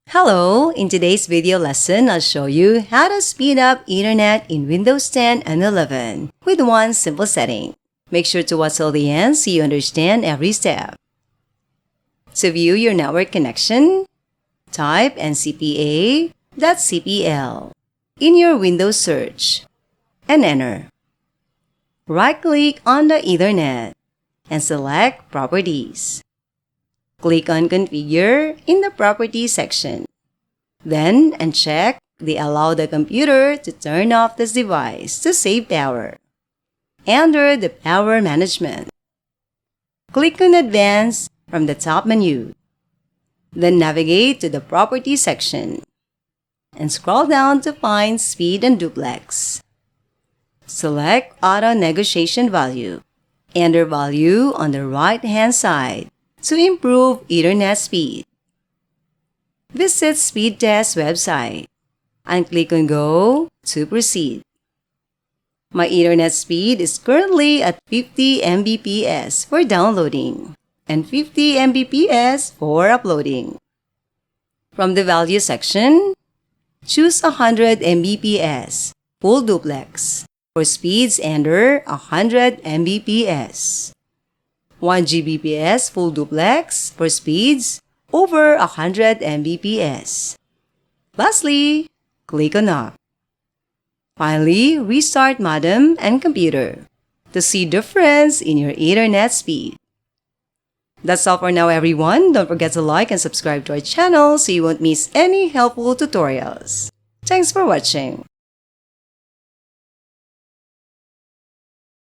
Hello! In today's video lesson, I'll show you how to speed up internet in Windows 10 and 11 with one simple setting. Make sure to watch till the end so you understand every step. To view your network connection, type ncpa.cpl in your Windows search and enter. Right-click on the Ethernet and select Properties. Click on Configure in the Properties section. Then uncheck the Allow the computer to turn off this device to save power. Under the Power Management, click on Advanced from the top menu. Then navigate to the Properties section and scroll down to find Speed and Duplex. Select Auto Negotiation Value. Enter value on the right-hand side to improve Ethernet speed. Visit Speedtest website and click on Go to proceed. My Ethernet speed is currently at 50 Mbps for downloading and 50 Mbps for uploading. From the Value section, choose 100 Mbps full duplex for speeds under 100 Mbps. 1 Gbps full duplex for speeds over 100 Mbps. Lastly, click on Up. Finally, restart modem and computer to see difference in your Ethernet speed. That's all for now, everyone. Don't forget to like and subscribe to our channel so you won't miss any helpful tutorials. Thanks for watching.